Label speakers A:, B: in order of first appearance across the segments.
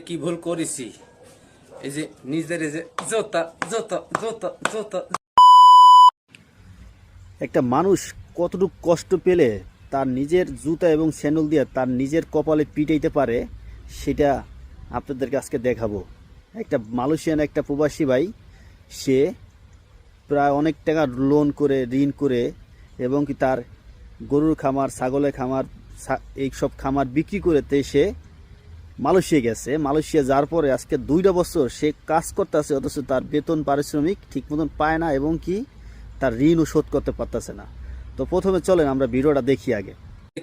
A: কি ভুল করেছি এই যে নিজের এই যে জোতা জোতা জোতা জোতা
B: একটা মানুষ কতটুকু কষ্ট পেলে তার নিজের জুতা এবং স্যান্ডেল দিয়ে তার নিজের কপালে পিটাইতে পারে সেটা আপনাদেরকে আজকে দেখাবো। একটা মালয়েশিয়ান একটা প্রবাসী ভাই, সে প্রায় অনেক টাকা লোন করে ঋণ করে এবং কি তার গরুর খামার, ছাগলের খামার, এই সব খামার বিক্রি করে সে মালয়েশিয়া গেছে। মালয়েশিয়া যাওয়ার পরে আজকে 2টা বছর সে কাজ করতেছে, অথচ তার বেতন পারিশ্রমিক ঠিক মতন পায় না এবং কি তার ঋণও শোধ করতে পারতেছে না। তো প্রথমে চলেন আমরা ভিডিওটা দেখি আগে।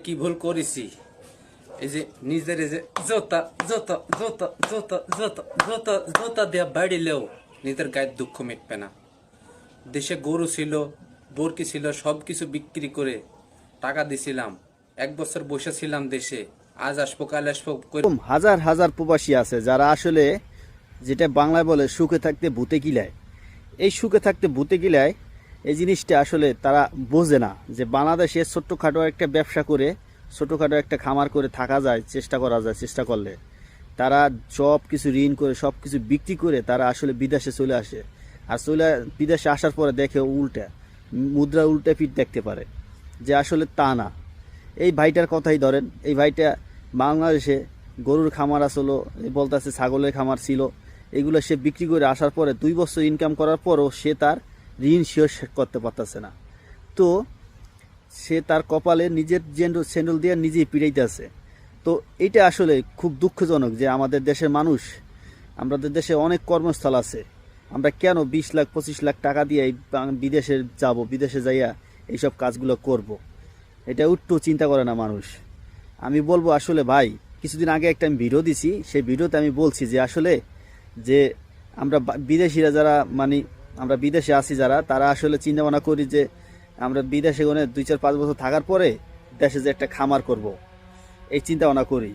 A: কি ভুল করেছি এই যে নিজের এই যে জোতা জোতা জোতা জোতা জোতা জোতা জোতা দেওয়া বাড়িলেও নিজের গায়ের দুঃখ মিটবে না। দেশে গরু ছিল, বরকি ছিল, সব কিছু বিক্রি করে টাকা দিছিলাম। 1 বছর বসেছিলাম দেশে, আজ আসবো কাল আসবো করে।
B: হাজার হাজার প্রবাসী আছে যারা আসলে যেটা বাংলায় বলে সুখে থাকতে ভূতে কিলায়। এই সুখে থাকতে ভূতে কিলায় এই জিনিসটা আসলে তারা বোঝে না যে বাংলাদেশে ছোট্টখাটো একটা ব্যবসা করে, ছোটোখাটো একটা খামার করে থাকা যায়, চেষ্টা করা যায়। চেষ্টা করলে তারা সব কিছু ঋণ করে সব কিছু বিক্রি করে তারা আসলে বিদেশে চলে আসে। আর বিদেশে আসার পরে দেখে উল্টা মুদ্রা উল্টা পিঠ দেখতে পারে, যে আসলে তা না। এই ভাইটার কথাই ধরেন, এই ভাইটা বাংলাদেশে গরুর খামার আসলো, বলতেছে ছাগলের খামার ছিল, এগুলো সে বিক্রি করে আসার পরে 2 বছর ইনকাম করার পরও সে তার ঋণ শেষ করতে পারতেছে না। তো সে তার কপালে নিজের স্যান্ডেল দিয়ে নিজেই পিড়াইতে আছে। তো এটা আসলে খুব দুঃখজনক যে আমাদের দেশের মানুষ, আমাদের দেশে অনেক কর্মস্থল আছে, আমরা কেন 20 লাখ 25 লাখ টাকা দিয়ে বিদেশে যাব, বিদেশে যাইয়া এইসব কাজগুলো করব? এটা একটু চিন্তা করে না মানুষ। আমি বলবো আসলে ভাই, কিছুদিন আগে একটা আমি ভিডিও দিছি, সেই ভিডিওতে আমি বলছি যে আসলে যে আমরা বিদেশিরা যারা আমরা বিদেশে আছি যারা, তারা আসলে চিন্তা ভাবনা করি যে আমরা বিদেশে গনে 2-4-5 বছর থাকার পরে দেশে যে একটা খামার করব, এই চিন্তা ভাবনা করি।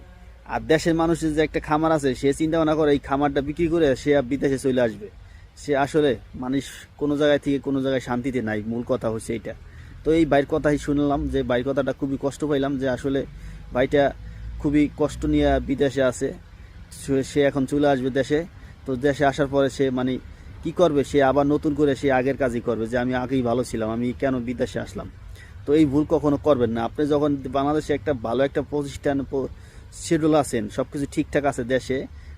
B: আর দেশের মানুষের যে একটা খামার আছে, সে চিন্তা ভাবনা করে এই খামারটা বিক্রি করে সে বিদেশে চলে আসবে। সে আসলে মানুষ কোনো জায়গায় থেকে কোনো জায়গায় শান্তিতে নাই, মূল কথা হচ্ছে এইটা। তো এই ভাইয়ের কথাই শুনলাম, যে ভাইয়ের কথাটা খুবই কষ্ট পাইলাম, যে আসলে ভাইটা খুবই কষ্ট নিয়ে বিদেশে আছে, সে এখন চলে আসবে দেশে। তো দেশে আসার পরে সে কি করবে, সে আবার নতুন করে সে আগের কাজই করবে, যে আমি আগেই ভালো ছিলাম, আমি কেন বিদেশে আসলাম। তো এই ভুল কখনো করবেন না। আপনি যখন বাংলাদেশে একটা ভালো একটা প্রতিষ্ঠান শিডিউল আছেন, সব কিছু ঠিকঠাক আছে দেশে,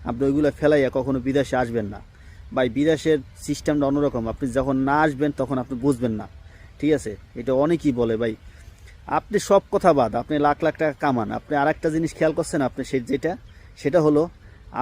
B: আপনি ওইগুলো ফেলাইয়া কখনো বিদেশে আসবেন না ভাই। বিদেশের সিস্টেমটা অন্যরকম, আপনি যখন না আসবেন তখন আপনি বুঝবেন না, ঠিক আছে? এটা অনেকেই বলে ভাই, আপনি সব কথা বাদ, আপনি লাখ লাখ টাকা কামান, আপনি আর একটা জিনিস খেয়াল করছেন, আপনি সেটা হলো